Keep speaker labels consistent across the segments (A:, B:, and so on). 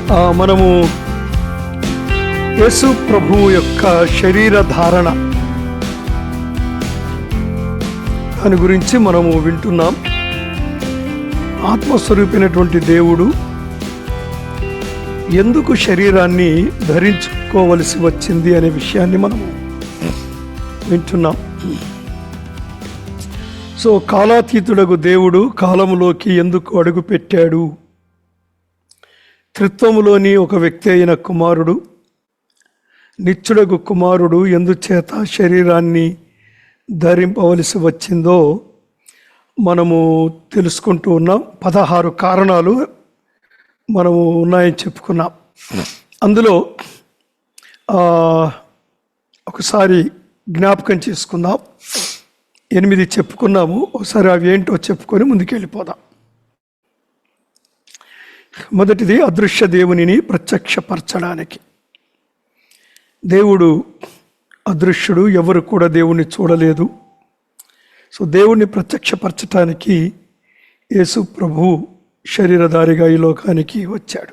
A: మనము యేసు ప్రభువు యొక్క శరీర ధారణ దాని గురించి మనము వింటున్నాం. ఆత్మస్వరూపైనటువంటి దేవుడు ఎందుకు శరీరాన్ని ధరించుకోవలసి వచ్చింది అనే విషయాన్ని మనము వింటున్నాం. సో కాలాతీతుడగు దేవుడు కాలములోకి ఎందుకు అడుగు పెట్టాడు? త్రిత్వములోని ఒక వ్యక్తి అయిన కుమారుడు, నిత్యుడగు కుమారుడు ఎందుచేత శరీరాన్ని ధరింపవలసి వచ్చిందో మనము తెలుసుకుంటూ ఉన్నాం. 16 కారణాలు మనము ఉన్నాయని చెప్పుకున్నాం. అందులో ఒకసారి జ్ఞాపకం చేసుకుందాం. 8 చెప్పుకున్నాము. ఒకసారి అవి ఏంటో చెప్పుకొని ముందుకెళ్ళిపోదాం. మొదటిది, అదృశ్య దేవునిని ప్రత్యక్షపరచడానికి. దేవుడు అదృశ్యుడు, ఎవరు కూడా దేవుణ్ణి చూడలేదు. సో దేవుణ్ణి ప్రత్యక్షపరచటానికి యేసు ప్రభు శరీరధారిగా ఈ లోకానికి వచ్చాడు.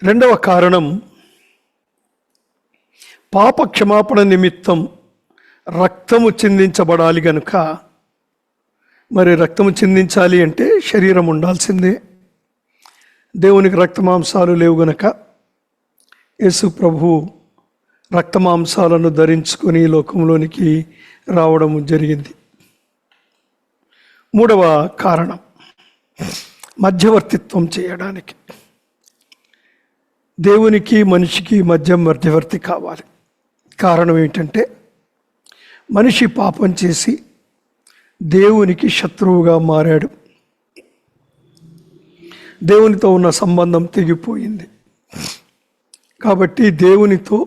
A: రెండవ కారణం, పాప క్షమాపణ నిమిత్తం రక్తము చిందించబడాలి గనుక, మరి రక్తము చిందించాలి అంటే శరీరం ఉండాల్సిందే. దేవునికి రక్తమాంసాలు లేవు గనక యేసు ప్రభు రక్తమాంసాలను ధరించుకొని లోకంలోనికి రావడం జరిగింది. మూడవ కారణం, మధ్యవర్తిత్వం చేయడానికి. దేవునికి మనిషికి మధ్యవర్తి కావాలి. కారణం ఏంటంటే, మనిషి పాపం చేసి దేవునికి శత్రువుగా మారాడు. దేవునితో ఉన్న సంబంధం తెగిపోయింది. కాబట్టి దేవునితో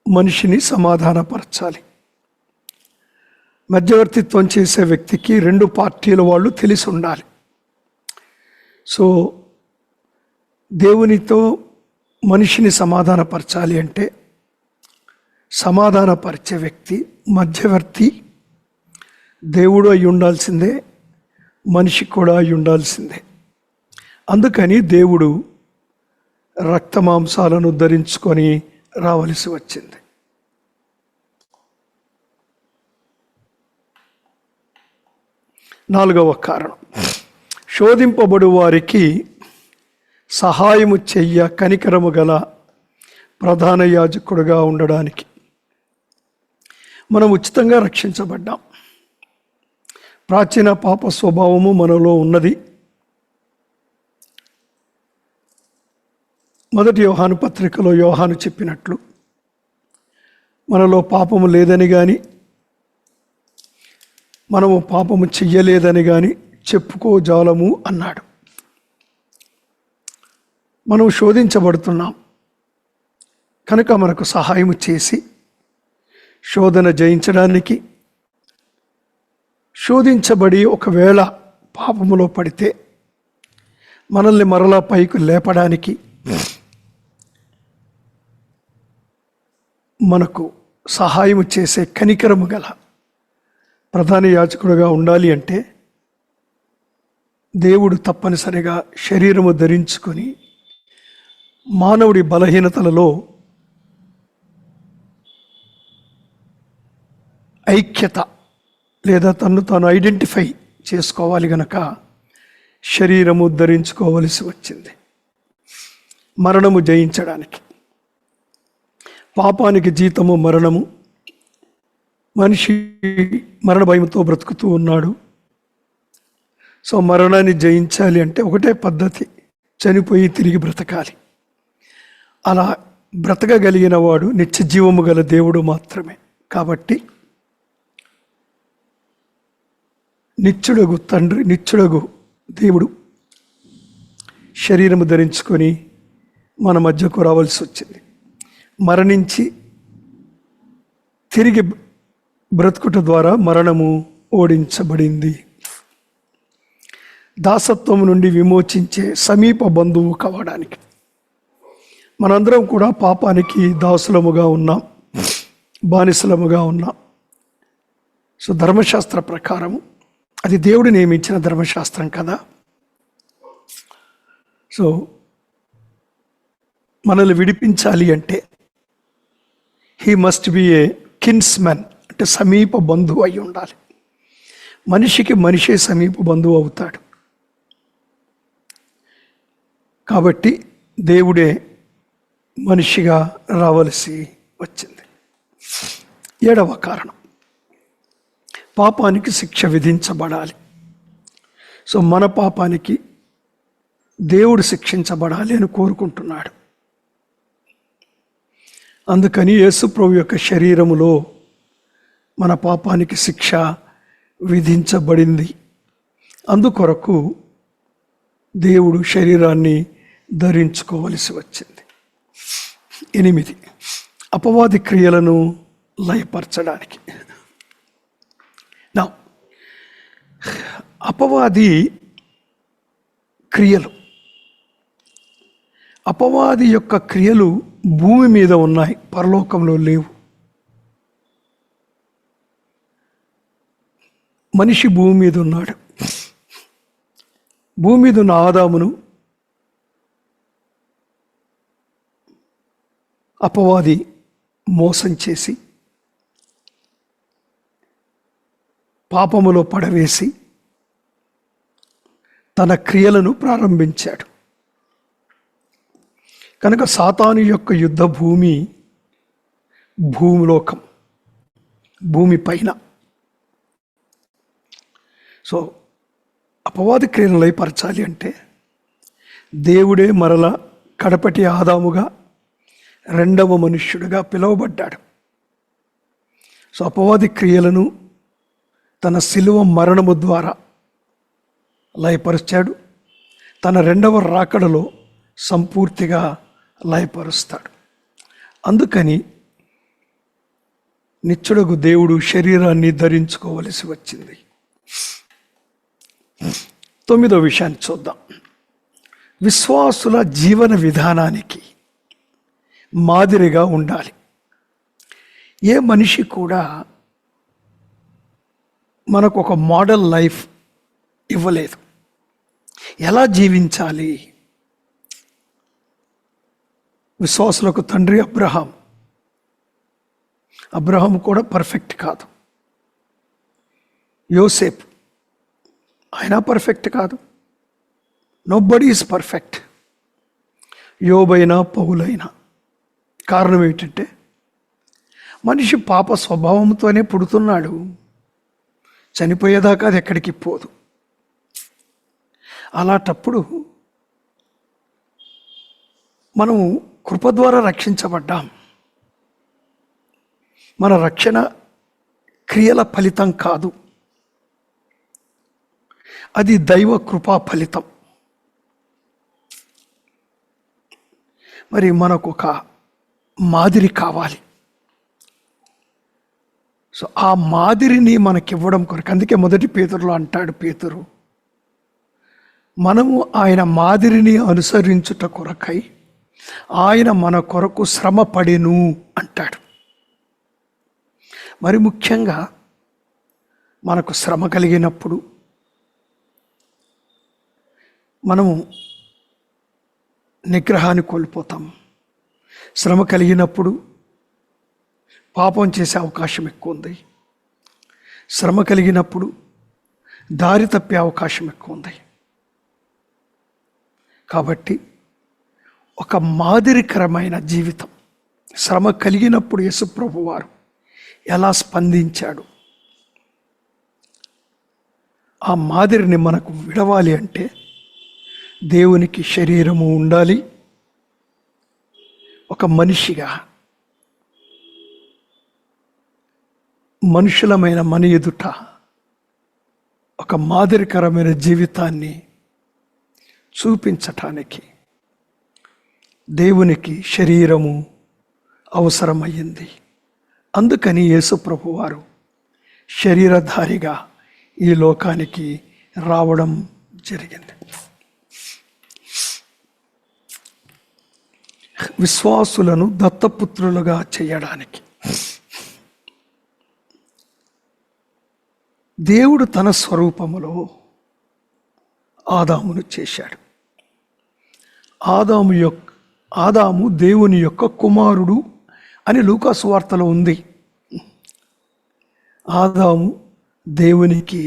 A: మనిషిని సమాధానపరచాలి. మధ్యవర్తిత్వం చేసే వ్యక్తికి 2 పార్టీల వాళ్ళు తెలిసి ఉండాలి. సో దేవునితో మనిషిని సమాధానపరచాలి అంటే సమాధానపరిచే వ్యక్తి, మధ్యవర్తి దేవుడు అయి ఉండాల్సిందే, మనిషి కూడా అయి ఉండాల్సిందే. అందుకని దేవుడు రక్తమాంసాలను ధరించుకొని రావలసి వచ్చింది. నాలుగవ కారణం, శోధింపబడు వారికి సహాయము చెయ్య కనికరము గల ప్రధాన యాజకుడుగా ఉండడానికి. మనం ఉచితంగా రక్షించబడ్డాం. ప్రాచీన పాప స్వభావము మనలో ఉన్నది. మొదటి యోహాను పత్రికలో యోహాను చెప్పినట్లు, మనలో పాపము లేదని కానీ మనము పాపము చెయ్యలేదని కానీ చెప్పుకోజాలము అన్నాడు. మనం శోధించబడుతున్నాం కనుక మనకు సహాయం చేసి శోధన జయించడానికి, శోధించబడి ఒకవేళ పాపములో పడితే మనల్ని మరలా పైకి లేపడానికి మనకు సహాయం చేసే కనికరము గల ప్రధాన యాజకుడుగా ఉండాలి అంటే దేవుడు తప్పనిసరిగా శరీరము ధరించుకొని మానవుడి బలహీనతలలో ఐక్యత లేదా తన్ను తాను ఐడెంటిఫై చేసుకోవాలి గనక శరీరము ధరించుకోవలసి వచ్చింది. మరణము జయించడానికి. పాపానికి జీతము మరణము. మనిషి మరణ భయంతో బ్రతుకుతూ ఉన్నాడు. సో మరణాన్ని జయించాలి అంటే ఒకటే పద్ధతి, చనిపోయి తిరిగి బ్రతకాలి. అలా బ్రతకగలిగిన వాడు నిత్య జీవము గల దేవుడు మాత్రమే. కాబట్టి నిత్యుడగు తండ్రి, నిత్యుడగు దేవుడు శరీరము ధరించుకొని మన మధ్యకు రావాల్సి వచ్చింది. మరణించి తిరిగి బ్రతుకుట ద్వారా మరణము ఓడించబడింది. దాసత్వం నుండి విమోచించే సమీప బంధువు కావడానికి. మనందరం కూడా పాపానికి దాసులముగా ఉన్నాం, బానిసలముగా ఉన్నాం. సో ధర్మశాస్త్ర ప్రకారము అది దేవుడు నియమించిన ధర్మశాస్త్రం కదా. సో మనల్ని విడిపించాలి అంటే he must be A kinsmen, అంటే సమీప బంధువు అయి ఉండాలి. మనిషికి మనిషే సమీప బంధువు అవుతాడు. కాబట్టి దేవుడే మనిషిగా రావలసి వచ్చింది. 7వ కారణం, పాపానికి శిక్ష విధించబడాలి. సో మన పాపానికి దేవుడు శిక్షించబడాలి అని కోరుకుంటున్నాడు. అందుకని యేసు ప్రభు యొక్క శరీరములో మన పాపానికి శిక్ష విధించబడింది. అందుకొరకు దేవుడు శరీరాన్ని ధరించుకోవలసి వచ్చింది. 8, అపవాది క్రియలను లయపరచడానికి. నా అపవాది క్రియలు, అపవాది యొక్క క్రియలు భూమి మీద ఉన్నాయి, పరలోకంలో లేవు. మనిషి భూమి మీద ఉన్నాడు. భూమి మీద ఉన్న ఆదామును అపవాది మోసం చేసి పాపములో పడవేసి తన క్రియలను ప్రారంభించాడు. కనుక సాతాను యొక్క యుద్ధ భూమి భూలోకం, భూమి పైన. సో అపవాది క్రియను లయపరచాలి అంటే దేవుడే మరల కడపటి ఆదాముగా, 2వ మనుష్యుడిగా పిలువబడ్డాడు. సో అపవాది క్రియలను తన శిలువ మరణము ద్వారా లయపరుచాడు. తన 2వ రాకడలో సంపూర్తిగా లయపరుస్తాడు. అందుకని నిత్యుడగు దేవుడు శరీరాన్ని ధరించుకోవలసి వచ్చింది. 9వ విషయాన్ని చూద్దాం. విశ్వాసుల జీవన విధానానికి మాదిరిగా ఉండాలి. ఏ మనిషి కూడా మనకు ఒక మోడల్ లైఫ్ ఇవ్వలేదు. ఎలా జీవించాలి? విశ్వాసులకు తండ్రి అబ్రహాం. అబ్రహాం కూడా పర్ఫెక్ట్ కాదు. యోసేపు, ఆయన పర్ఫెక్ట్ కాదు. Nobody is perfect. యోబైనా పౌలైనా. కారణం ఏంటంటే మనిషి పాప స్వభావంతోనే పుడుతున్నాడు. చనిపోయేదాకా అది ఎక్కడికి పోదు. అలాంటప్పుడు మనం కృప ద్వారా రక్షించబడ్డాం. మన రక్షణ క్రియల ఫలితం కాదు, అది దైవ కృపా ఫలితం. మరి మనకు ఒక మాదిరి కావాలి. సో ఆ మాదిరిని మనకివ్వడం కొరకు, అందుకే 1 పేతురులో అంటాడు పేతురు, మనము ఆయన మాదిరిని అనుసరించుట కొరకై ఆయన మన కొరకు శ్రమ పడెను అంటాడు. మరి ముఖ్యంగా మనకు శ్రమ కలిగినప్పుడు మనము నిగ్రహాన్ని కోల్పోతాం. శ్రమ కలిగినప్పుడు పాపం చేసే అవకాశం ఎక్కువ ఉంది. శ్రమ కలిగినప్పుడు దారి తప్పే అవకాశం ఎక్కువ ఉంది. కాబట్టి ఒక మాదిరికరమైన జీవితం, శ్రమ కలిగినప్పుడు యేసుప్రభు వారు ఎలా స్పందించాడు, ఆ మాదిరిని మనకు విడవాలి అంటే దేవునికి శరీరము ఉండాలి. ఒక మనిషిగా మనుషులమైన మన ఎదుట ఒక మాదిరికరమైన జీవితాన్ని చూపించటానికి దేవునికి శరీరము అవసరమయ్యింది. అందుకని యేసుప్రభు వారు శరీరధారిగా ఈ లోకానికి రావడం జరిగింది. విశ్వాసులను దత్తపుత్రులుగా చేయడానికి దేవుడు తన స్వరూపములో ఆదామును చేశాడు. ఆదాము దేవుని యొక్క కుమారుడు అని లూకాసు వార్తలో ఉంది. ఆదాము దేవునికి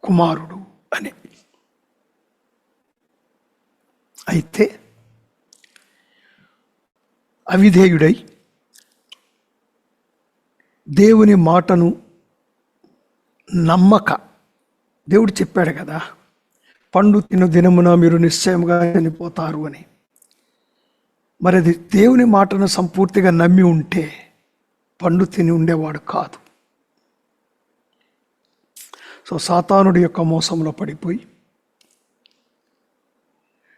A: కుమారుడు అని. అయితే అవిధేయుడై దేవుని మాటను నమ్మక, దేవుడు చెప్పాడు కదా, పండు తిను దినమున మీరు నిశ్చయంగా చనిపోతారు అని. మరి అది దేవుని మాటను సంపూర్తిగా నమ్మి ఉంటే పండు తిని ఉండేవాడు కాదు. సో సాతానుడి యొక్క మోసంలో పడిపోయి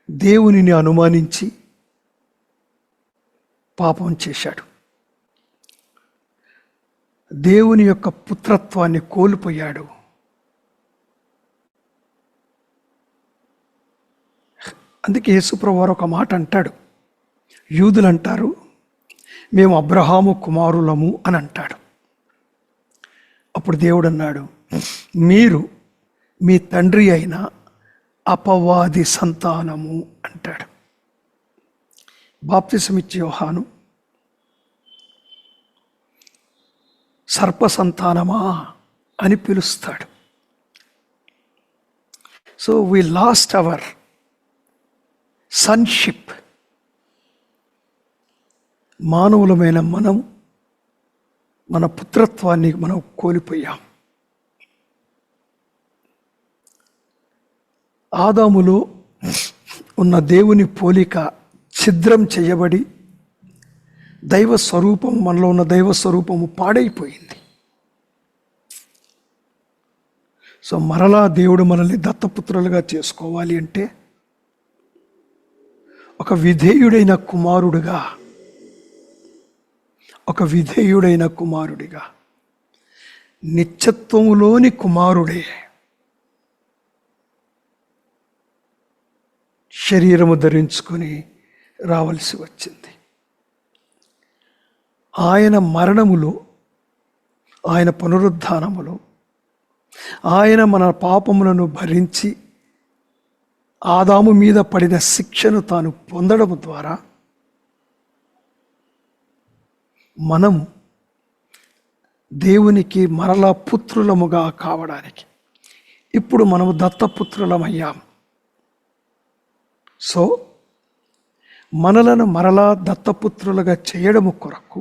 A: దేవునిని అనుమానించి పాపం చేశాడు. దేవుని యొక్క పుత్రత్వాన్ని కోల్పోయాడు. అందుకే యేసుప్రభువు వారు ఒక మాట అంటాడు. యూదులు అంటారు, మేము అబ్రహాము కుమారులము అని అంటాడు. అప్పుడు దేవుడు అన్నాడు, మీరు మీ తండ్రి అయిన అపవాది సంతానము అంటాడు. బాప్తిసమిచ్చే యోహాను సర్ప సంతానమా అని పిలుస్తాడు. So we last hour sonship. మానవులమైన మనం మన పుత్రత్వాన్ని మనం కోల్పోయాం. ఆదాములో ఉన్న దేవుని పోలిక ఛిద్రం చేయబడి దైవ స్వరూపము, మనలో ఉన్న దైవ స్వరూపము పాడైపోయింది. సో మరలా దేవుడు మనల్ని దత్తపుత్రులుగా చేసుకోవాలి అంటే ఒక విధేయుడైన కుమారుడిగా నిత్యత్వములోని కుమారుడే శరీరము ధరించుకొని రావలసి వచ్చింది. ఆయన మరణములో, ఆయన పునరుద్ధానములో ఆయన మన పాపములను భరించి ఆదాము మీద పడిన శిక్షను తాను పొందడం ద్వారా మనము దేవునికి మరలా పుత్రులముగా కావడానికి ఇప్పుడు మనము దత్తపుత్రులమయ్యాం. సో మనలను మరలా దత్తపుత్రులుగా చేయడము కొరకు,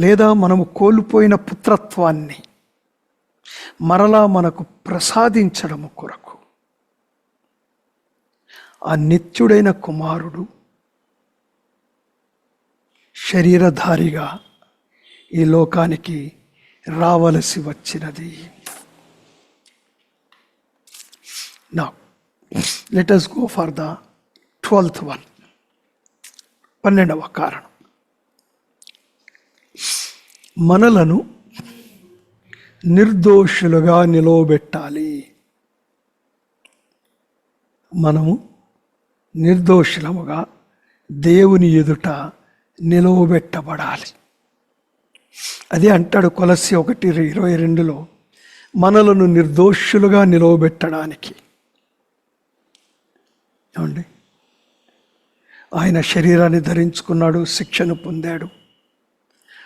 A: లేదా మనము కోల్పోయిన పుత్రత్వాన్ని మరలా మనకు ప్రసాదించడము కొరకు ఆ నిత్యుడైన కుమారుడు శరీరధారిగా ఈ లోకానికి రావలసి వచ్చినది. Now, let us go for the 12th one. 12వ కారణం, మనలను నిర్దోషులుగా నిలవబెట్టాలి. మనము నిర్దోషులముగా దేవుని ఎదుట నిలవబెట్టబడాలి. అదే అంటాడు కొలస్సీ 1:22 మనలను నిర్దోషులుగా నిలవబెట్టడానికి. ఏమండి, ఆయన శరీరాన్ని ధరించుకున్నాడు, శిక్షను పొందాడు.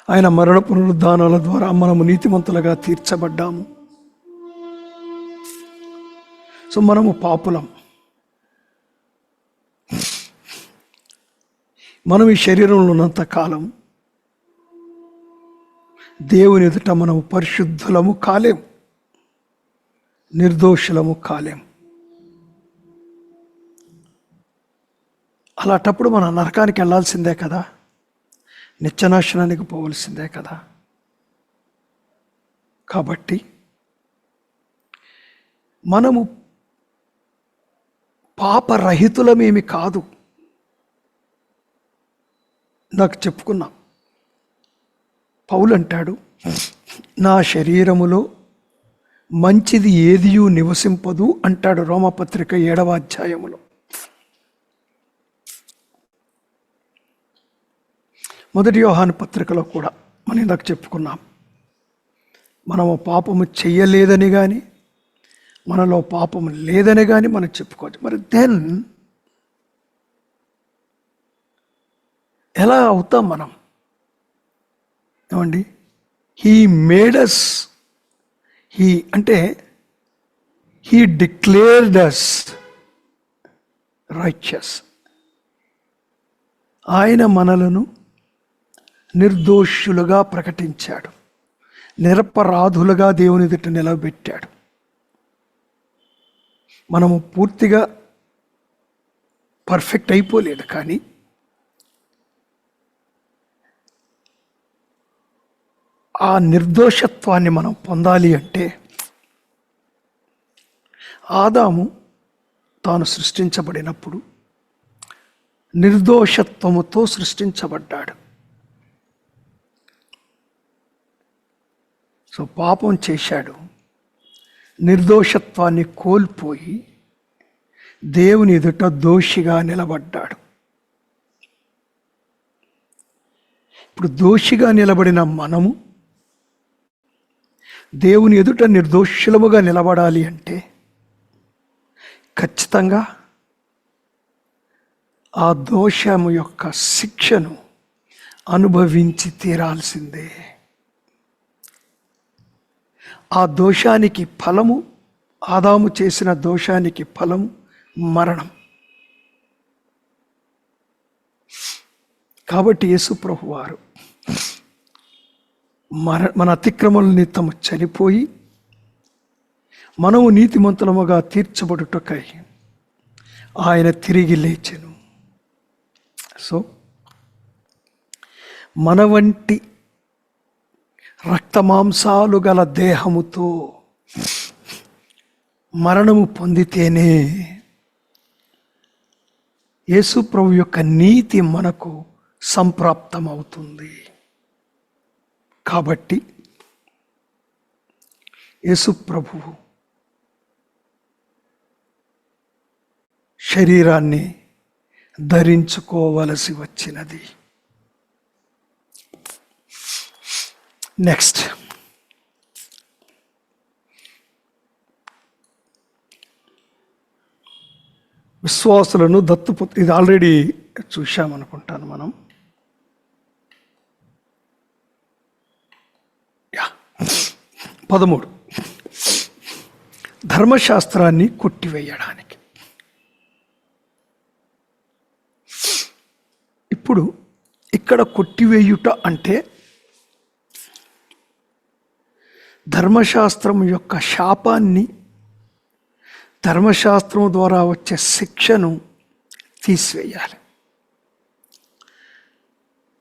A: ఆయన మరణ పునరుద్ధానాల ద్వారా మనము నీతిమంతులుగా తీర్చబడ్డాము. సో మనము పాపులం. మనం ఈ శరీరంలో ఉన్నంత కాలం దేవుని ఎదుట మనము పరిశుద్ధులము కాలేం, నిర్దోషులము కాలేం. అలాంటప్పుడు మన నరకానికి వెళ్ళాల్సిందే కదా, నిత్యనాశనానికి పోవలసిందే కదా. కాబట్టి మనము పాపరహితులమేమి కాదు. నాకు చెప్పుకున్నాం, పౌలు అంటాడు, నా శరీరములో మంచిది ఏదియూ నివసింపదు అంటాడు రోమపత్రిక 7వ అధ్యాయములో. మొదటి యోహాను పత్రికలో కూడా మనం ఇందాక చెప్పుకున్నాం, మనము పాపము చెయ్యలేదని కానీ మనలో పాపము లేదని కానీ మనం చెప్పుకోవచ్చు. మరి దెన్ ఎలా అవుతాం మనం? ఏమండి, he made us, he declared us righteous. ఆయన మనలను నిర్దోషులుగా ప్రకటించాడు, నిరపరాధులుగా దేవుని ఎదుట నిలబెట్టాడు. మనము పూర్తిగా పర్ఫెక్ట్ అయిపోలేదు, కానీ ఆ నిర్దోషత్వాన్ని మనం పొందాలి అంటే ఆదాము తాను సృష్టించబడినప్పుడు నిర్దోషత్వముతో సృష్టించబడ్డాడు. సో పాపం చేశాడు, నిర్దోషత్వాన్ని కోల్పోయి దేవుని ఎదుట దోషిగా నిలబడ్డాడు. ఇప్పుడు దోషిగా నిలబడిన మనము దేవుని ఎదుట నిర్దోషులముగా నిలబడాలి అంటే ఖచ్చితంగా ఆ దోషము యొక్క శిక్షను అనుభవించి తీరాల్సిందే. ఆ దోషానికి ఫలము, ఆదాము చేసిన దోషానికి ఫలము మరణం. కాబట్టి యేసు ప్రభువారు మన అతిక్రమల నిమిత్తము చనిపోయి మనము నీతిమంతులముగా తీర్చబడుటకై ఆయన తిరిగి లేచెను. సో మన వంటి రక్తమాంసాలు గల దేహముతో మరణము పొందితేనే యేసు ప్రభు యొక్క నీతి మనకు సంప్రాప్తమవుతుంది. కాబట్టి యేసు ప్రభువు శరీరాన్ని ధరించుకోవలసి వచ్చినది. నెక్స్ట్, విశ్వాసులను దత్తుపుత్ర, ఇది ఆల్రెడీ చూశామనుకుంటాను మనం. 13 ధర్మశాస్త్రాన్ని కొట్టివేయడానికి. ఇప్పుడు ఇక్కడ కొట్టివేయుట అంటే ధర్మశాస్త్రం యొక్క శాపాన్ని, ధర్మశాస్త్రం ద్వారా వచ్చే శిక్షను తీసివేయాలి.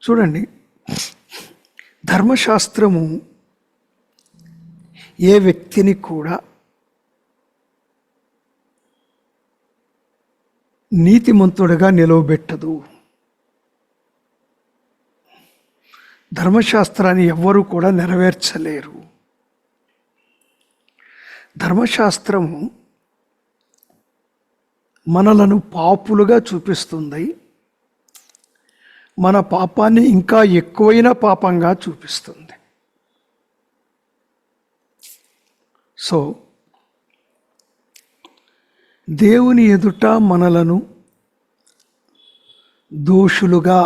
A: చూడండి, ధర్మశాస్త్రము ఏ వ్యక్తిని కూడా నీతిమంతుడిగా నిలవబెట్టదు. ధర్మశాస్త్రాన్ని ఎవ్వరూ కూడా నెరవేర్చలేరు. ధర్మశాస్త్రము మనలను పాపులుగా చూపిస్తుంది, మన పాపాన్ని ఇంకా ఎక్కువైన పాపంగా చూపిస్తుంది. సో దేవుని ఎదుట మనలను దోషులుగా,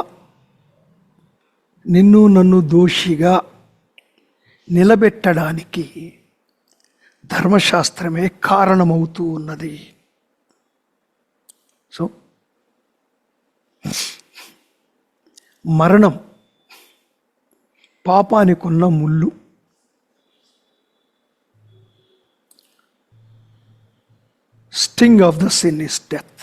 A: నిన్ను నన్ను దోషిగా నిలబెట్టడానికి ధర్మశాస్త్రమే కారణమవుతూ ఉన్నది. సో మరణం పాపానికున్న ముళ్ళు. Sting of the sin is death.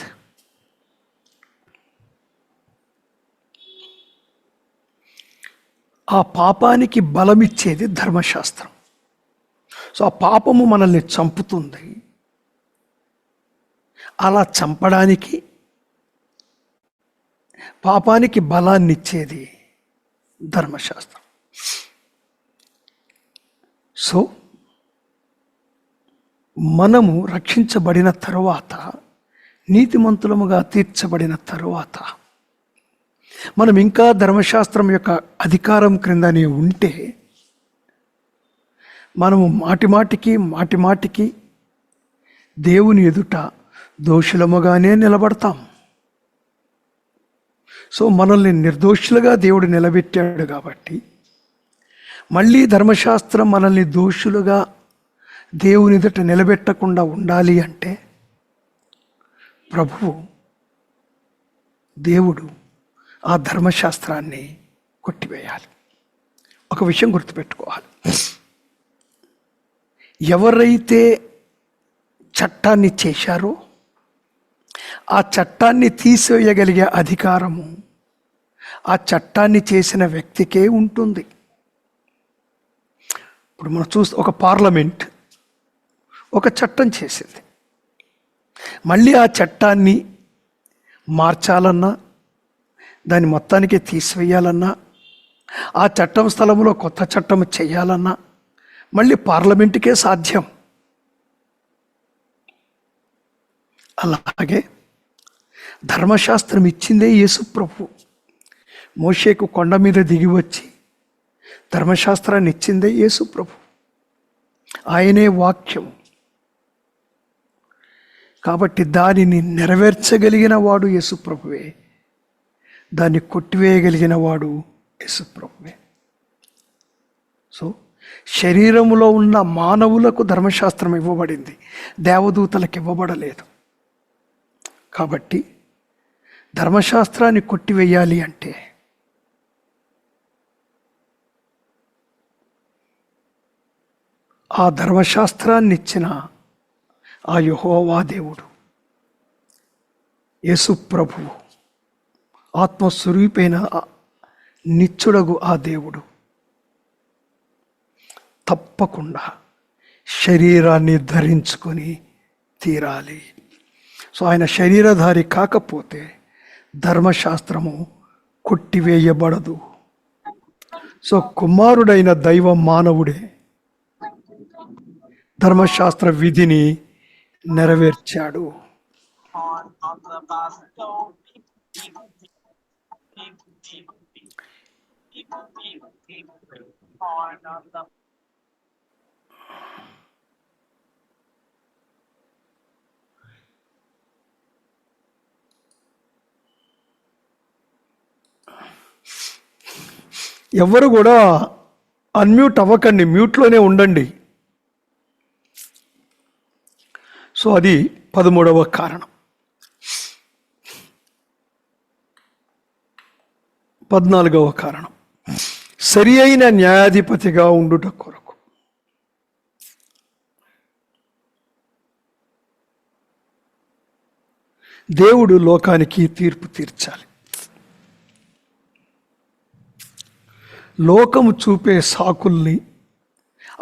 A: ఆ పాపానికి బలమిచ్చేది ధర్మశాస్త్రం. సో ఆ పాపము మనల్ని చంపుతుంది. అలా చంపడానికి, పాపానికి బలాన్ని ఇచ్చేది ధర్మశాస్త్రం. సో మనము రక్షించబడిన తరువాత, నీతిమంతులముగా తీర్చబడిన తరువాత, మనం ఇంకా ధర్మశాస్త్రం యొక్క అధికారం క్రిందనే ఉంటే మనము మాటిమాటికి దేవుని ఎదుట దోషులముగానే నిలబడతాం. సో మనల్ని నిర్దోషులుగా దేవుడు నిలబెట్టాడు కాబట్టి, మళ్ళీ ధర్మశాస్త్రం మనల్ని దోషులుగా దేవుని ఎదుట నిలబెట్టకుండా ఉండాలి అంటే దేవుడు ఆ ధర్మశాస్త్రాన్ని కొట్టివేయాలి. ఒక విషయం గుర్తుపెట్టుకోవాలి, ఎవరైతే చట్టాన్ని చేశారో ఆ చట్టాన్ని తీసివేయగలిగే అధికారము ఆ చట్టాన్ని చేసిన వ్యక్తికే ఉంటుంది. ఇప్పుడు మనం చూస్తే ఒక పార్లమెంట్ ఒక చట్టం చేసింది, మళ్ళీ ఆ చట్టాన్ని మార్చాలన్నా, దాన్ని మొత్తానికే తీసివేయాలన్నా, ఆ చట్టం స్థలంలో కొత్త చట్టం చేయాలన్నా మళ్ళీ పార్లమెంటుకే సాధ్యం. అలాగే ధర్మశాస్త్రం ఇచ్చిందే యేసు ప్రభు. మోషేకు కొండ మీద దిగి వచ్చి ధర్మశాస్త్రాన్ని ఇచ్చిందే యేసు ప్రభు. ఆయనే వాక్యం. కాబట్టి దానిని నెరవేర్చగలిగిన వాడు యేసు ప్రభువే, దాన్ని కొట్టివేయగలిగిన వాడు యేసు ప్రభువే. సో శరీరములో ఉన్న మానవులకు ధర్మశాస్త్రం ఇవ్వబడింది, దేవదూతలకు ఇవ్వబడలేదు. కాబట్టి ధర్మశాస్త్రాన్ని కొట్టివేయాలి అంటే ఆ ధర్మశాస్త్రాన్ని ఇచ్చిన ఆ యెహోవా దేవుడు, యేసు ప్రభువు, ఆత్మస్వరూపైన నిత్యుడగు ఆ దేవుడు తప్పకుండా శరీరాన్ని ధరించుకొని తీరాలి. సో ఆయన శరీరధారి కాకపోతే ధర్మశాస్త్రము కొట్టివేయబడదు. సో కుమారుడైన దైవ మానవుడే ధర్మశాస్త్ర విధిని నెరవేర్చాడు. ఎవరు కూడా అన్మ్యూట్ అవ్వకండి, మ్యూట్లోనే ఉండండి. సో అది 13వ కారణం. 14వ కారణం, సరి అయిన న్యాయాధిపతిగా ఉండుట కొరకు. దేవుడు లోకానికి తీర్పు తీర్చాలి. లోకము చూపే సాకుల్ని,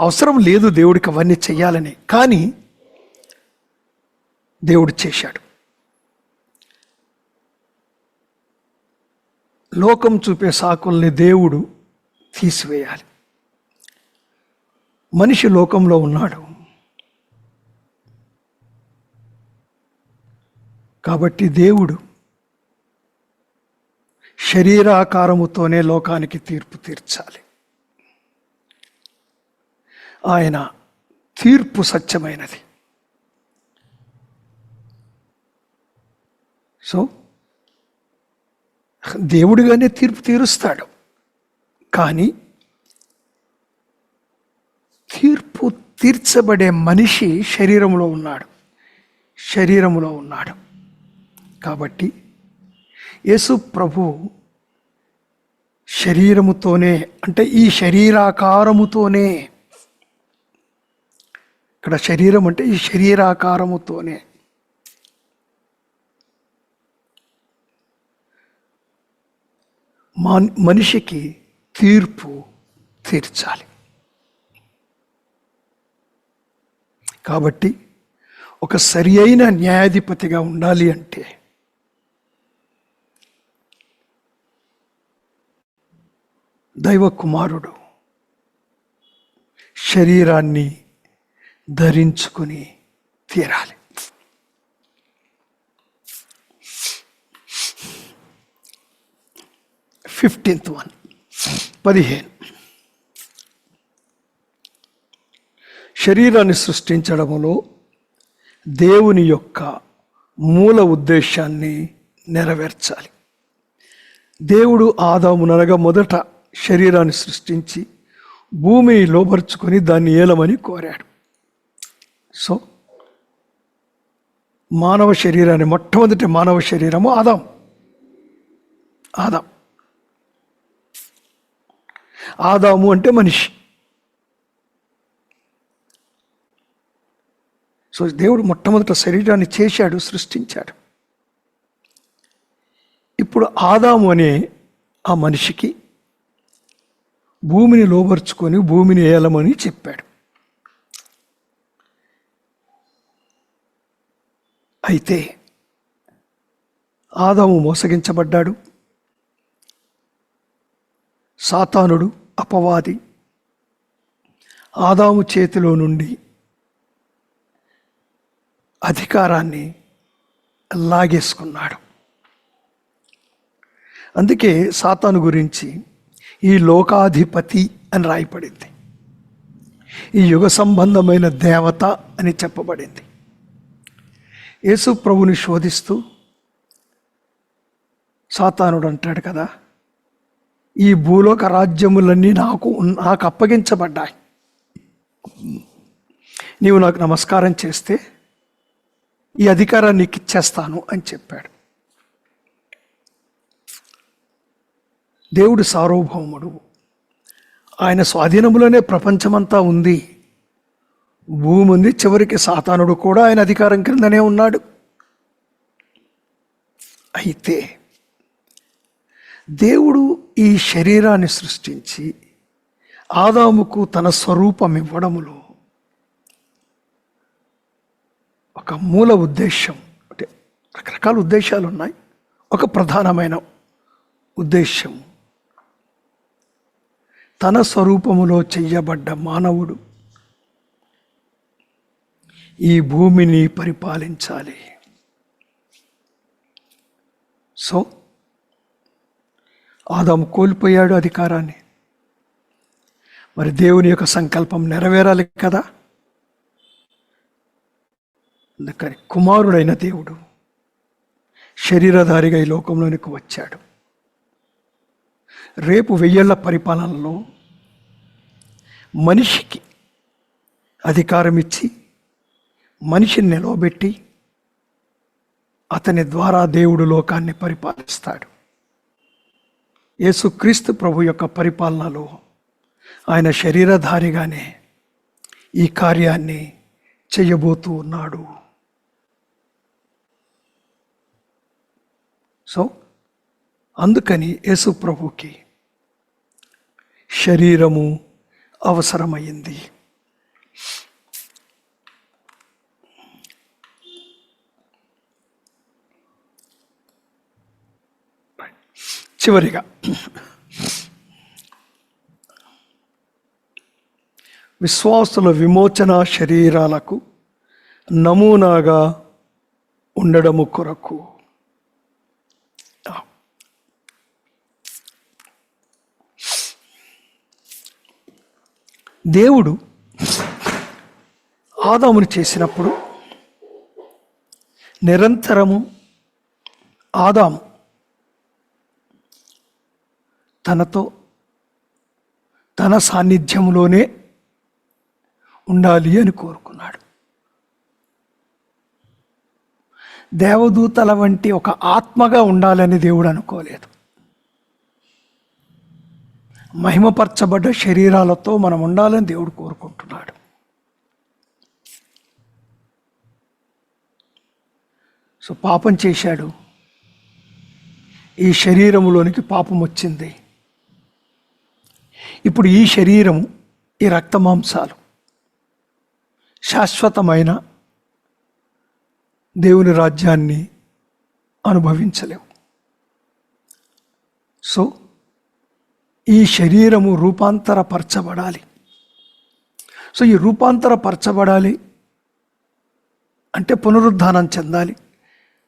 A: అవసరం లేదు దేవుడికి అవన్నీ చెయ్యాలని, కానీ దేవుడు చేశాడు. లోకం చూపే సాకుల్ని దేవుడు తీసివేయాలి. మనిషి లోకంలో ఉన్నాడు కాబట్టి దేవుడు శరీరాకారముతోనే లోకానికి తీర్పు తీర్చాలి. ఆయన తీర్పు సత్యమైనది. సో దేవుడిగానే తీర్పు తీరుస్తాడు, కానీ తీర్పు తీర్చబడే మనిషి శరీరంలో ఉన్నాడు. కాబట్టి యేసు ప్రభు శరీరముతోనే, అంటే ఈ శరీరాకారముతోనే, ఇక్కడ శరీరం అంటే ఈ శరీరాకారముతోనే మనిషికి తీర్పు తీర్చాలి. కాబట్టి ఒక సరి అయిన న్యాయాధిపతిగా ఉండాలి అంటే దైవ కుమారుడు శరీరాన్ని ధరించుకుని తీరాలి. Fifteenth one 15. శరీరాన్ని సృష్టించడంలో దేవుని యొక్క మూల ఉద్దేశాన్ని నెరవేర్చాలి. దేవుడు ఆదాముననగా మొదట శరీరాన్ని సృష్టించి భూమిని లోపరుచుకొని దాన్ని ఏలమని కోరాడు. సో మానవ శరీరాన్ని, మొట్టమొదటి మానవ శరీరము ఆదాం. ఆదాము అంటే మనిషి. సో దేవుడు మొట్టమొదట శరీరాన్ని చేశాడు, సృష్టించాడు. ఇప్పుడు ఆదాము అనే ఆ మనిషికి భూమిని లోబర్చుకొని భూమిని ఏలమని చెప్పాడు. అయితే ఆదాము మోసగించబడ్డాడు. సాతానుడు, అపవాది ఆదాము చేతిలో నుండి అధికారాన్ని లాగేసుకున్నాడు. అందుకే సాతాను గురించి ఈ లోకాధిపతి అని రాయబడింది, ఈ యుగ సంబంధమైన దేవత అని చెప్పబడింది. యేసు ప్రభుని శోధిస్తూ సాతానుడు అంటాడు కదా, ఈ భూలోక రాజ్యములన్నీ నాకు అప్పగించబడ్డాయి, నీవు నాకు నమస్కారం చేస్తే ఈ అధికారాన్ని నీకు ఇచ్చేస్తాను అని చెప్పాడు. దేవుడు సార్వభౌముడు, ఆయన స్వాధీనములోనే ప్రపంచమంతా ఉంది, భూమి ఉంది. చివరికి సాతానుడు కూడా ఆయన అధికారం క్రిందనే ఉన్నాడు. అయితే దేవుడు ఈ శరీరాన్ని సృష్టించి ఆదాముకు తన స్వరూపం ఇవ్వడములో ఒక మూల ఉద్దేశం, అంటే రకరకాల ఉద్దేశాలు ఉన్నాయి. ఒక ప్రధానమైన ఉద్దేశం, తన స్వరూపములో చెయ్యబడ్డ మానవుడు ఈ భూమిని పరిపాలించాలి. సో ఆదాము కోల్పోయాడు అధికారాన్ని. మరి దేవుని యొక్క సంకల్పం నెరవేరాలి కదా. అందుకని కుమారుడైన దేవుడు శరీరధారిగా ఈ లోకంలోనికి వచ్చాడు. రేపు 1000 ఏళ్ల పరిపాలనలో మనిషికి అధికారం ఇచ్చి మనిషిని నిలవబెట్టి అతని ద్వారా దేవుడు లోకాన్ని పరిపాలిస్తాడు. యేసుక్రీస్తు ప్రభు యొక్క పరిపాలనలో ఆయన శరీరధారిగానే ఈ కార్యాన్ని చేయబోతూ ఉన్నాడు. సో అందుకని యేసు ప్రభుకి శరీరము అవసరమైంది. చివరిగా విశ్వాసుల విమోచన శరీరాలకు నమూనాగా ఉండడము కొరకు దేవుడు ఆదామును చేసినప్పుడు నిరంతరము ఆదాము తనతో తన సాన్నిధ్యంలోనే ఉండాలి అని కోరుకున్నాడు. దేవదూతల వంటి ఒక ఆత్మగా ఉండాలని దేవుడు అనుకోలేదు. మహిమపరచబడ్డ శరీరాలతో మనం ఉండాలని దేవుడు కోరుకుంటున్నాడు. సో పాపం చేశాడు, ఈ శరీరములోనికి పాపం వచ్చింది. ఇప్పుడు ఈ శరీరము, ఈ రక్తమాంసాలు శాశ్వతమైన దేవుని రాజ్యాన్ని అనుభవించలేవు. సో ఈ శరీరము రూపాంతరపరచబడాలి. సో ఈ రూపాంతరపరచబడాలి అంటే పునరుద్ధానం చెందాలి.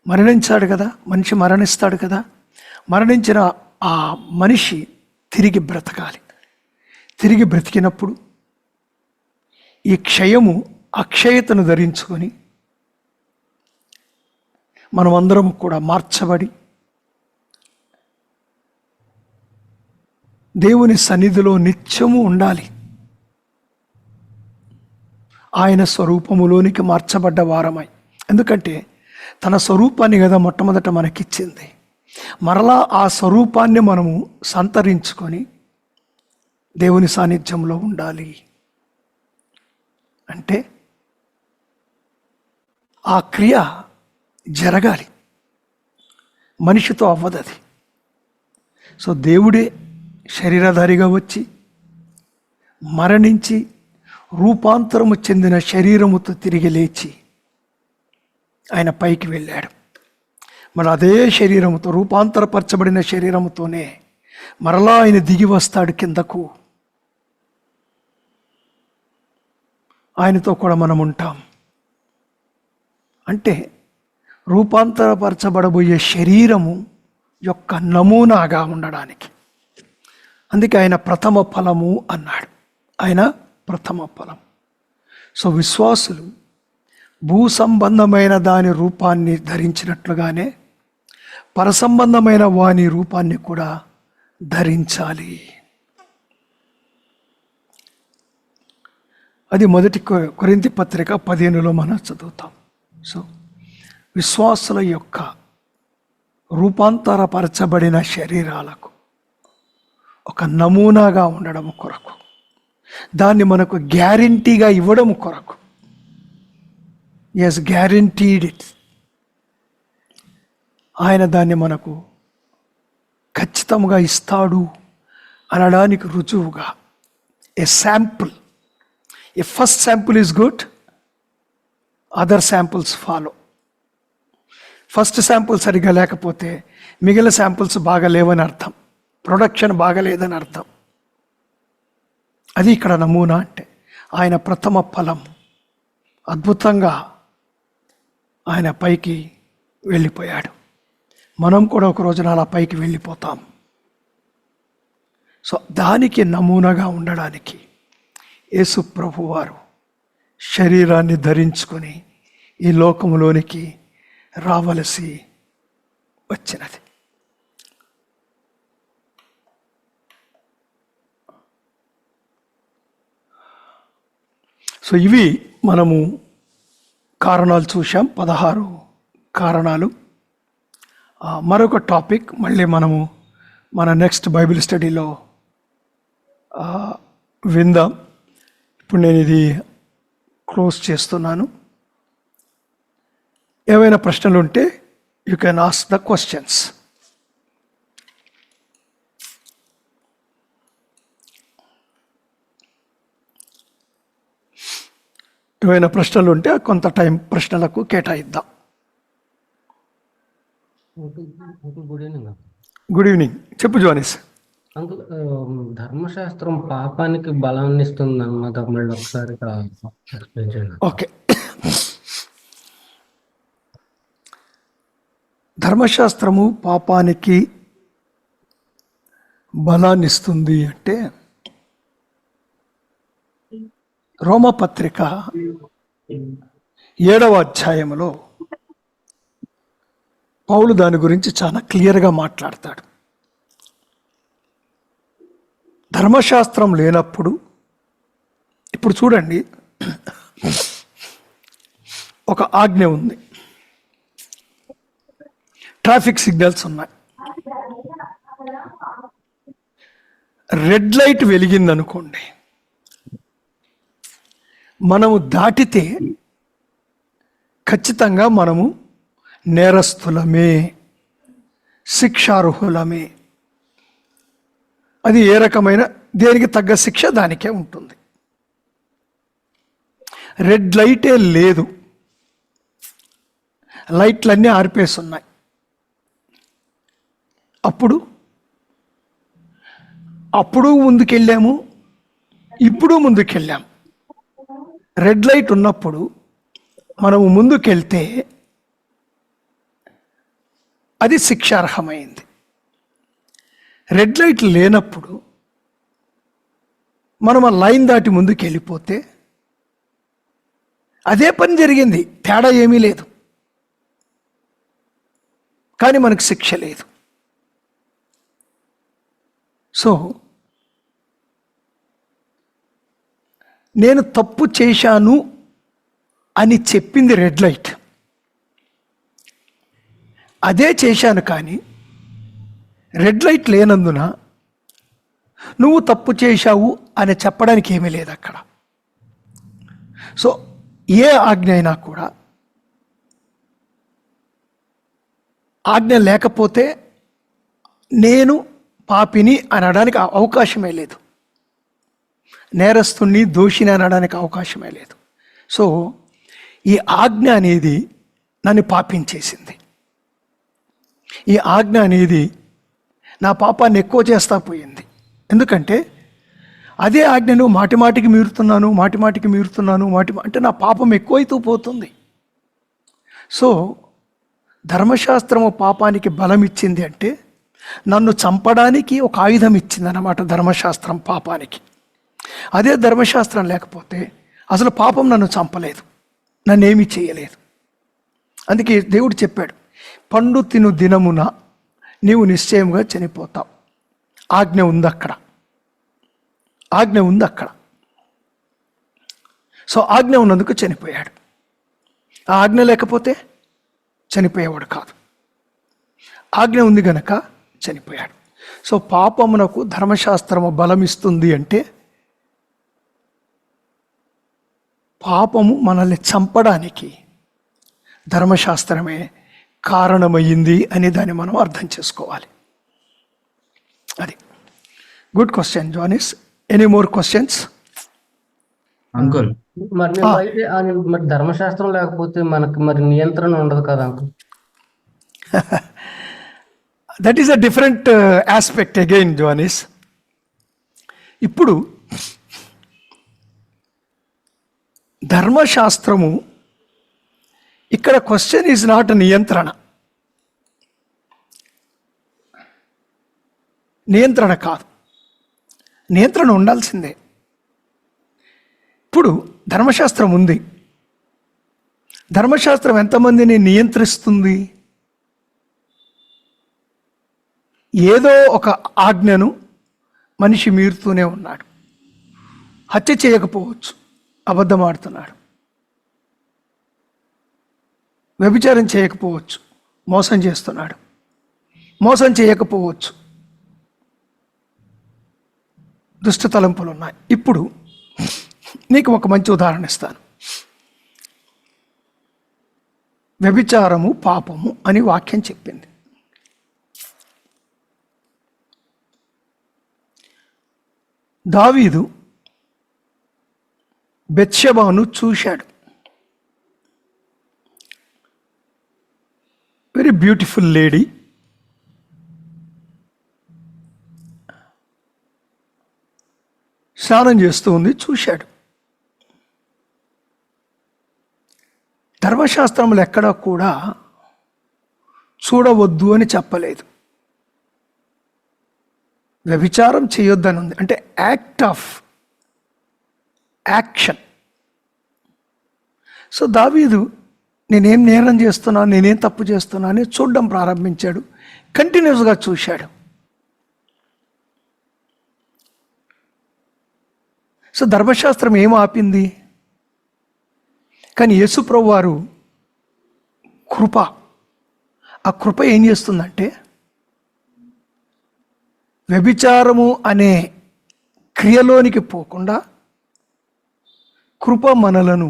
A: మరణించాడు కదా, మనిషి మరణిస్తాడు కదా, మరణించిన ఆ మనిషి తిరిగి బ్రతకాలి. తిరిగి బ్రతికినప్పుడు ఈ క్షయము అక్షయతను ధరించుకొని మనమందరం కూడా మార్చబడి దేవుని సన్నిధిలో నిత్యము ఉండాలి. ఆయన స్వరూపములోనికి మార్చబడ్డ వారమై, ఎందుకంటే తన స్వరూపాన్ని కదా మొట్టమొదట మనకిచ్చింది. మరలా ఆ స్వరూపాన్ని మనము సంతరించుకొని దేవుని సాన్నిధ్యంలో ఉండాలి. అంటే ఆ క్రియ జరగాలి, మనిషితో అవ్వదు అది. సో దేవుడే శరీరధారిగా వచ్చి మరణించి రూపాంతరము చెందిన శరీరముతో తిరిగి లేచి ఆయన పైకి వెళ్ళాడు. మరి అదే శరీరముతో, రూపాంతరపరచబడిన శరీరముతోనే మరలా ఆయన దిగి వస్తాడు కిందకు. ఆయనతో కూడా మనం ఉంటాం. అంటే రూపాంతరపరచబడబోయే శరీరము యొక్క నమూనాగా ఉండడానికి. అందుకే ఆయన ప్రథమ ఫలము అన్నాడు. ఆయన ప్రథమ ఫలం. సో విశ్వాసులు భూ సంబంధమైన దాని రూపాన్ని ధరించినట్లుగానే పరసంబంధమైన వాని రూపాన్ని కూడా ధరించాలి. అది మొదటి కొరింథీ పత్రిక 15లో మనం చదువుతాం. సో విశ్వాసుల యొక్క రూపాంతరపరచబడిన శరీరాలకు ఒక నమూనాగా ఉండడం కొరకు, దాన్ని మనకు గ్యారంటీగా ఇవ్వడం కొరకు, ఎస్ గ్యారంటీడ్ ఇట్, ఆయన దాన్ని మనకు ఖచ్చితంగా ఇస్తాడు అనడానికి రుజువుగా ఏ sample, A first sample is good, other samples follow. First sample సరిగా లేకపోతే మిగిలిన శాంపుల్స్ బాగాలేవని అర్థం, ప్రొడక్షన్ బాగలేదని అర్థం. అది ఇక్కడ నమూనా. అంటే ఆయన ప్రథమ ఫలం. అద్భుతంగా ఆయన పైకి వెళ్ళిపోయాడు. మనం కూడా ఒక రోజున అలా పైకి వెళ్ళిపోతాం. సో దానికి నమూనాగా ఉండడానికి యేసు ప్రభువారు శరీరాన్ని ధరించుకొని ఈ లోకములోనికి రావలసి వచ్చినది. సో ఇవి మనము కారణాలు చూసాం, 16 కారణాలు. మరొక టాపిక్ మళ్ళీ మనము మన నెక్స్ట్ బైబిల్ స్టడీలో విందాం. ఇప్పుడు నేను ఇది క్లోజ్ చేస్తున్నాను. ఏమైనా ప్రశ్నలు ఉంటే you can ask the questions. ఏమైనా ప్రశ్నలు ఉంటే కొంత టైం ప్రశ్నలకు కేటాయిద్దాం. Good evening. చెప్పు జోనిస్.
B: అంకుల్, ధర్మశాస్త్రం పాపానికి బలాన్ని ఇస్తుంది అన్నది మళ్ళీ ఒకసారి ఎక్స్ప్లెయిన్ చేయండి.
A: ఓకే. ధర్మశాస్త్రము పాపానికి బలాన్ని ఇస్తుంది అంటే రోమపత్రిక 7వ అధ్యాయంలో పౌలు దాని గురించి చాలా క్లియర్గా మాట్లాడతాడు. ధర్మశాస్త్రం లేనప్పుడు, ఇప్పుడు చూడండి, ఒక ఆజ్ఞ ఉంది, ట్రాఫిక్ సిగ్నల్స్ ఉన్నాయి. రెడ్ లైట్ వెలిగిందనుకోండి, మనము దాటితే ఖచ్చితంగా మనము నేరస్తులమే, శిక్షార్హులమే. అది ఏ రకమైన దేనికి తగ్గ శిక్ష దానికే ఉంటుంది. రెడ్ లైటే లేదు, లైట్లన్నీ ఆర్పేసి ఉన్నాయి. అప్పుడు ముందుకెళ్ళాము, ఇప్పుడు ముందుకెళ్ళాము. రెడ్ లైట్ ఉన్నప్పుడు మనము ముందుకెళ్తే అది శిక్షార్హమైంది. రెడ్ లైట్ లేనప్పుడు మనం ఆ లైన్ దాటి ముందుకు వెళ్ళిపోతే అదే పని జరిగింది, తేడా ఏమీ లేదు, కానీ మనకు శిక్ష లేదు. సో నేను తప్పు చేశాను అని చెప్పింది రెడ్ లైట్, అదే చేశాను. కానీ రెడ్ లైట్ లేనందున నువ్వు తప్పు చేశావు అని చెప్పడానికి ఏమీ లేదు అక్కడ. సో ఏ ఆజ్ఞ అయినా కూడా ఆజ్ఞ లేకపోతే నేను పాపిని అనడానికి అవకాశమే లేదు, నేరస్తుని దోషిని అనడానికి అవకాశమే లేదు. సో ఈ ఆజ్ఞ అనేది నన్ను పాపించేసింది. ఈ ఆజ్ఞ అనేది నా పాపాన్ని ఎక్కువ చేస్తా పోయింది. ఎందుకంటే అదే ఆజ్ఞను మాటి మాటికి మీరుతున్నాను అంటే నా పాపం ఎక్కువైతూ పోతుంది. సో ధర్మశాస్త్రము పాపానికి బలం ఇచ్చింది అంటే నన్ను చంపడానికి ఒక ఆయుధం ఇచ్చింది అన్నమాట ధర్మశాస్త్రం పాపానికి. అదే ధర్మశాస్త్రం లేకపోతే అసలు పాపం నన్ను చంపలేదు, నన్నేమీ చేయలేదు. అందుకే దేవుడు చెప్పాడు, పండు తిను దినమున నీవు నిశ్చయముగా చనిపోతావు. ఆజ్ఞ ఉంది అక్కడ, ఆజ్ఞ ఉంది అక్కడ. సో ఆజ్ఞ ఉన్నందుకు చనిపోయాడు. ఆ ఆజ్ఞ లేకపోతే చనిపోయేవాడు కాదు. ఆజ్ఞ ఉంది గనక చనిపోయాడు. సో పాపమునకు ధర్మశాస్త్రము బలమిస్తుంది అంటే పాపము మనల్ని చంపడానికి ధర్మశాస్త్రమే కారణమయ్యింది అని దాన్ని మనం అర్థం చేసుకోవాలి. అది good question Janice. Any more questions?
C: Uncle
B: మరి ధర్మశాస్త్రం లేకపోతే మనకి మరి నియంత్రణ ఉండదు కదా uncle.
A: That is a different aspect again Janice. ఇప్పుడు ధర్మశాస్త్రము ఇక్కడ క్వశ్చన్ ఈజ్ నాట్ నియంత్రణ. నియంత్రణ కాదు, నియంత్రణ ఉండాల్సిందే. ఇప్పుడు ధర్మశాస్త్రం ఉంది, ధర్మశాస్త్రం ఎంతమందిని నియంత్రిస్తుంది? ఏదో ఒక ఆజ్ఞను మనిషి మీరుతూనే ఉన్నాడు. హత్య చేయకపోవచ్చు, అబద్ధం ఆడుతున్నాడు. వ్యభిచారం చేయకపోవచ్చు, మోసం చేస్తున్నాడు. మోసం చేయకపోవచ్చు, దుష్ట తలంపులు ఉన్నాయి. ఇప్పుడు నీకు ఒక మంచి ఉదాహరణ ఇస్తాను. వ్యభిచారము పాపము అని వాక్యం చెప్పింది. దావీదు బెత్షెబాను చూశాడు. Very beautiful lady. స్నానం చేస్తూ ఉంది, చూశాడు. ధర్మశాస్త్రంలో ఎక్కడా కూడా చూడవద్దు అని చెప్పలేదు. వ్యభిచారం చేయొద్దని ఉంది, అంటే యాక్ట్ ఆఫ్ యాక్షన్. సో దావీదు నేనేం నేరం చేస్తున్నాను, నేనేం తప్పు చేస్తున్నా అని చూడడం ప్రారంభించాడు. కంటిన్యూస్గా చూశాడు. సో ధర్మశాస్త్రం ఏం ఆపింది? కానీ యేసుప్రభు వారు కృప, ఆ కృప ఏం చేస్తుందంటే వ్యభిచారము అనే క్రియలోనికి పోకుండా కృప మనలను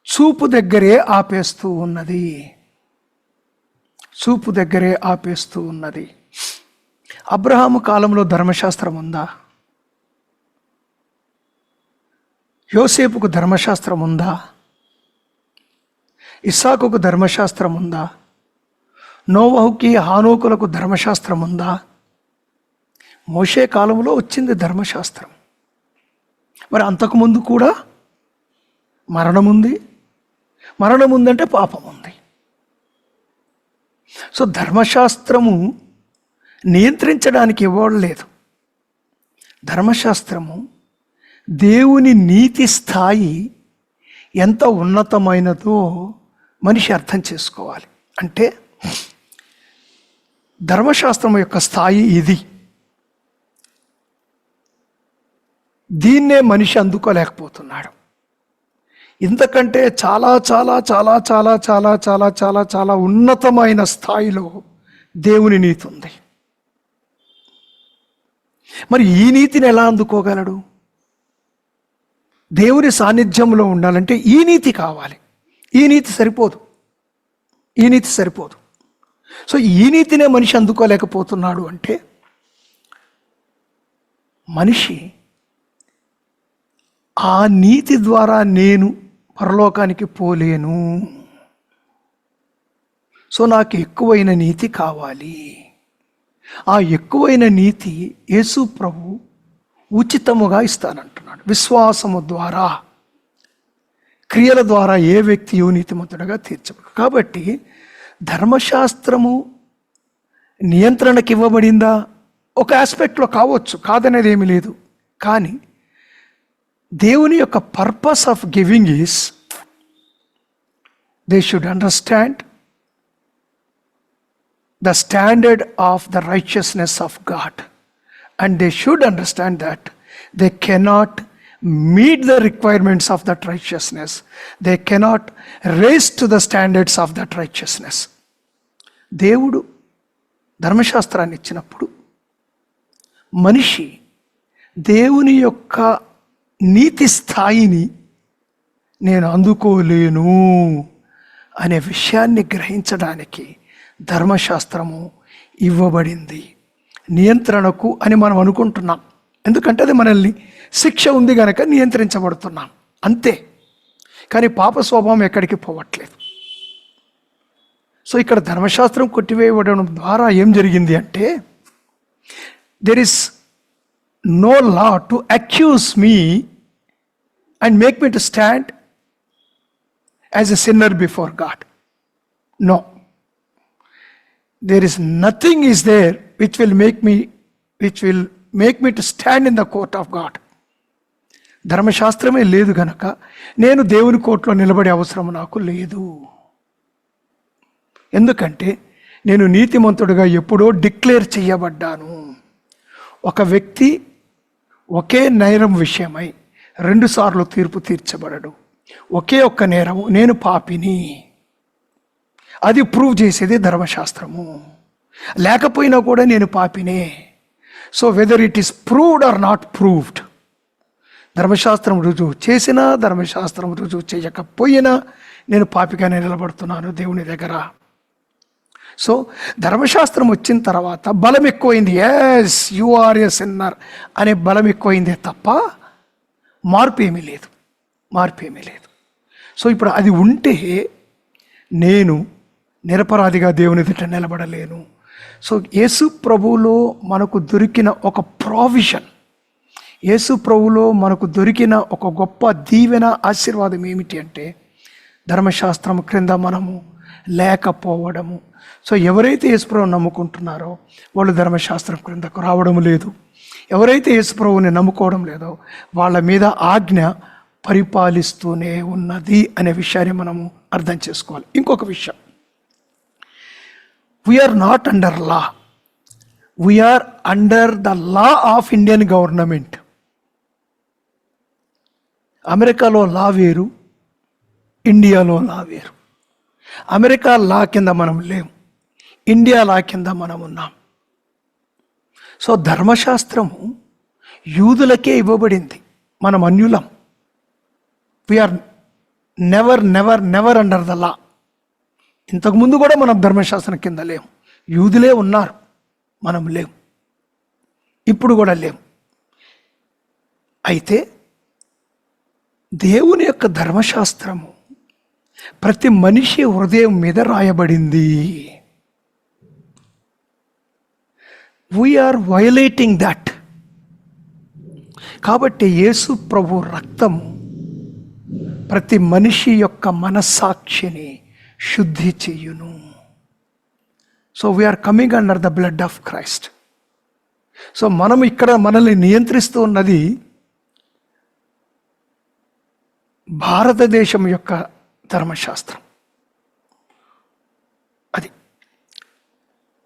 A: చూపు దగ్గరే ఆపేస్తూ ఉన్నది. చూపు దగ్గరే ఆపేస్తూ ఉన్నది. అబ్రహాము కాలంలో ధర్మశాస్త్రం ఉందా? యోసేపుకు ధర్మశాస్త్రం ఉందా? ఇస్సాకుకు ధర్మశాస్త్రం ఉందా? నోవహుకి హానోకులకు ధర్మశాస్త్రం ఉందా? మోషే కాలంలో వచ్చింది ధర్మశాస్త్రం. మరి అంతకుముందు కూడా మరణం ఉంది, మరణం ఉందంటే పాపం ఉంది. సో ధర్మశాస్త్రము నియంత్రించడానికి ఇవ్వలేదు. ధర్మశాస్త్రము దేవుని నీతి స్థాయి ఎంత ఉన్నతమైనదో మనిషి అర్థం చేసుకోవాలి. అంటే ధర్మశాస్త్రం యొక్క స్థాయి ఇది. దీన్నే మనిషి అందుకోలేకపోతున్నాడు. ఇంతకంటే చాలా చాలా చాలా చాలా చాలా చాలా చాలా చాలా ఉన్నతమైన స్థాయిలో దేవుని నీతి ఉంది. మరి ఈ నీతిని ఎలా అందుకోగలడు? దేవుని సాన్నిధ్యంలో ఉండాలంటే ఈ నీతి కావాలి. ఈ నీతి సరిపోదు. ఈ నీతి సరిపోదు. సో ఈ నీతినే మనిషి అందుకోలేకపోతున్నాడు. అంటే మనిషి ఆ నీతి ద్వారా నేను పరలోకానికి పోలేను, సో నాకు ఎక్కువైన నీతి కావాలి. ఆ ఎక్కువైన నీతి యేసు ప్రభు ఉచితముగా ఇస్తానంటున్నాడు. విశ్వాసము ద్వారా, క్రియల ద్వారా ఏ వ్యక్తి నీతిమంతుడుగా తీర్చబడు. కాబట్టి ధర్మశాస్త్రము నియంత్రణకి ఇవ్వబడిందా? ఒక ఆస్పెక్ట్లో కావచ్చు, కాదనేది ఏమీ లేదు. కానీ దేవుని యొక్క purpose of giving is they should understand the standard of the righteousness of God, and they should understand that they cannot meet the requirements of that righteousness. They cannot raise to the standards of that righteousness. దేవుడు ధర్మశాస్త్రాన్ని ఇచ్చినప్పుడు మనిషి దేవుని యొక్క నీతి స్థాయిని నేను అందుకోలేను అనే విషయాన్ని గ్రహించడానికి ధర్మశాస్త్రము ఇవ్వబడింది. నియంత్రణకు అని మనం అనుకుంటున్నాం, ఎందుకంటే అది మనల్ని శిక్ష ఉంది కనుక నియంత్రించబడుతున్నాం అంతే. కానీ పాప స్వభావం ఎక్కడికి పోవట్లేదు. సో ఇక్కడ ధర్మశాస్త్రం కొట్టివేయబడడం ద్వారా ఏం జరిగింది అంటే, there is no law to accuse me and make me to stand as a sinner before God. No, there is nothing is there which will make me to stand in the court of God. ధర్మశాస్త్రమే లేదు గనక నేను దేవుని కోర్టులో నిలబడే అవసరం నాకు లేదు. ఎందుకంటే నేను నీతిమంతుడిగా ఎప్పుడో డిక్లేర్ చేయబడ్డాను. ఒక వ్యక్తి ఒకే నేరం విషయమై 2 సార్లు తీర్పు తీర్చబడడు. ఒకే ఒక్క నేరం, నేను పాపిని, అది ప్రూవ్ చేసేది ధర్మశాస్త్రము. లేకపోయినా కూడా నేను పాపినే. So whether it is proved or not proved, ధర్మశాస్త్రం రుజువు చేసినా ధర్మశాస్త్రం రుజువు చేయకపోయినా నేను పాపిగానే నిలబడుతున్నాను దేవుని దగ్గర. సో ధర్మశాస్త్రం వచ్చిన తర్వాత బలం ఎక్కువైంది. Yes you are a sinner అనే బలం ఎక్కువైందే తప్ప మార్పు ఏమీ లేదు. సో ఇప్పుడు అది ఉంటే నేను నిరపరాధిగా దేవుని ఎదుట నిలబడలేను. సో యేసు ప్రభువులో మనకు దొరికిన ఒక ప్రావిజన్, యేసు ప్రభువులో మనకు దొరికిన ఒక గొప్ప దీవెన, ఆశీర్వాదం ఏమిటి అంటే ధర్మశాస్త్రం క్రింద మనము లేకపోవడము. సో ఎవరైతే యేసు ప్రభువుని నమ్ముకుంటున్నారో వాళ్ళు ధర్మశాస్త్రం క్రిందకు రావడం లేదు. ఎవరైతే యేసు ప్రభువుని నమ్ముకోవడం లేదో వాళ్ళ మీద ఆజ్ఞ పరిపాలిస్తూనే ఉన్నది అనే విషయాన్ని మనము అర్థం చేసుకోవాలి. ఇంకొక విషయం, we are not under law, we are under the law of Indian government. అమెరికాలో లా వేరు, ఇండియాలో లా వేరు. అమెరికా లా కింద మనం లేం, ఇండియా లా కింద మనం ఉన్నాం. సో ధర్మశాస్త్రము యూదులకే ఇవ్వబడింది, మనం అన్యులం. we are never under the law. ఇంతకుముందు కూడా మనం ధర్మశాస్త్రం కింద లేము. యూదులే ఉన్నారు, మనం లేం. ఇప్పుడు కూడా లేం. అయితే దేవుని యొక్క ధర్మశాస్త్రము ప్రతి మనిషి హృదయం మీద రాయబడింది. We are violating that. కాబట్టి యేసు ప్రభు రక్తము ప్రతి మనిషి యొక్క మనస్సాక్షిని శుద్ధి చెయ్యును. So we are coming under the blood of Christ. So మనం ఇక్కడ మనల్ని నియంత్రిస్తూ ఉన్నది భారతదేశం యొక్క ధర్మశాస్త్రం అది.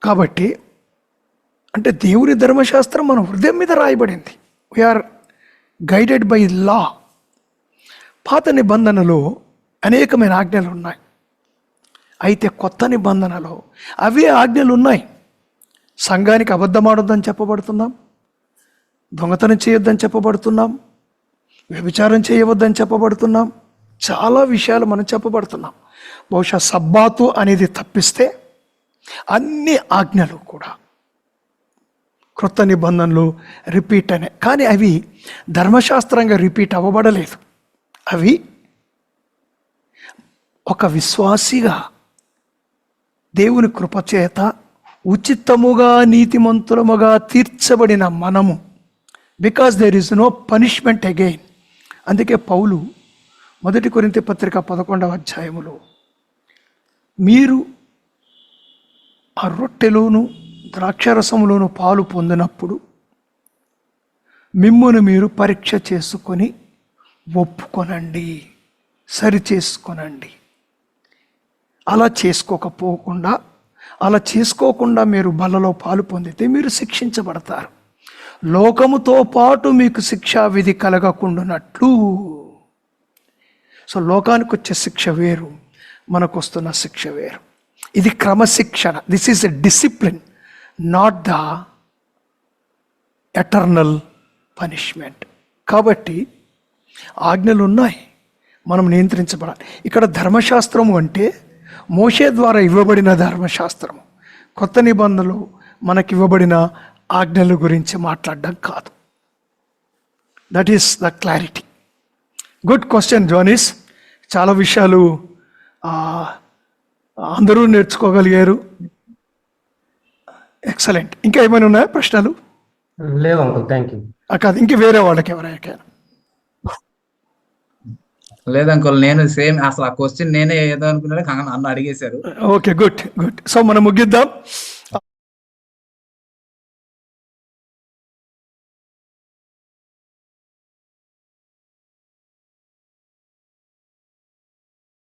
A: కాబట్టి అంటే దేవుని ధర్మశాస్త్రం మన హృదయం మీద రాయబడింది. We are guided by law. పాత నిబంధనలో అనేకమైన ఆజ్ఞలు ఉన్నాయి, అయితే కొత్త నిబంధనలో అవే ఆజ్ఞలు ఉన్నాయి. సంఘానికి అబద్ధమాడొద్దని చెప్పబడుతున్నాం, దొంగతనం చేయొద్దని చెప్పబడుతున్నాం, వ్యభిచారం చేయవద్దని చెప్పబడుతున్నాం, చాలా విషయాలు మనం చెప్పబడుతున్నాం. బహుశా సబ్బాతు అనేది తప్పిస్తే అన్ని ఆజ్ఞలు కూడా క్రొత్త నిబంధనలు రిపీట్ అనే, కానీ అవి ధర్మశాస్త్రంగా రిపీట్ అవ్వబడలేదు. అవి ఒక విశ్వాసిగా దేవుని కృపచేత ఉచితముగా నీతిమంతులముగా తీర్చబడిన మనము, because there is no punishment again. అందుకే పౌలు 1 కొరింథీ పత్రిక 11వ అధ్యాయములో మీరు ఆ రొట్టెలోను ద్రాక్షరసములోను పాలు పొందినప్పుడు మిమ్మును మీరు పరీక్ష చేసుకొని ఒప్పుకొనండి, సరి చేసుకొనండి. అలా చేసుకోకుండా మీరు బలలో పాలు పొందితే మీరు శిక్షించబడతారు. లోకముతో పాటు మీకు శిక్షా విధి కలగకుండానట్లు. సో లోకానికి వచ్చే శిక్ష వేరు, మనకు వస్తున్న శిక్ష వేరు. ఇది క్రమశిక్షణ. This is a discipline, not the eternal punishment. కాబట్టి ఆజ్ఞలు ఉన్నాయి, మనం నియంత్రించబడాలి. ఇక్కడ ధర్మశాస్త్రము అంటే మోషే ద్వారా ఇవ్వబడిన ధర్మశాస్త్రము, కొత్త నిబంధనలు మనకి ఇవ్వబడిన ఆజ్ఞల గురించి మాట్లాడడం కాదు. That is the clarity. Good question Janice. చాలా విషయాలు అందరూ నేర్చుకోగలిగారు. ఎక్సలెంట్. ఇంకా ఏమైనా ఉన్నాయా ప్రశ్నలు?
B: లేవు అంకుల్, థ్యాంక్ యూ.
A: కాదు, ఇంక వేరే వాళ్ళకి ఎవరైనా?
C: లేదు అంకుల్, నేను సేమ్ అసలు ఆ క్వశ్చన్ నేనే ఏదో అనుకున్నా అన్న అడిగేశారు.
A: Okay, good good. సో మనం ముగిద్దాం.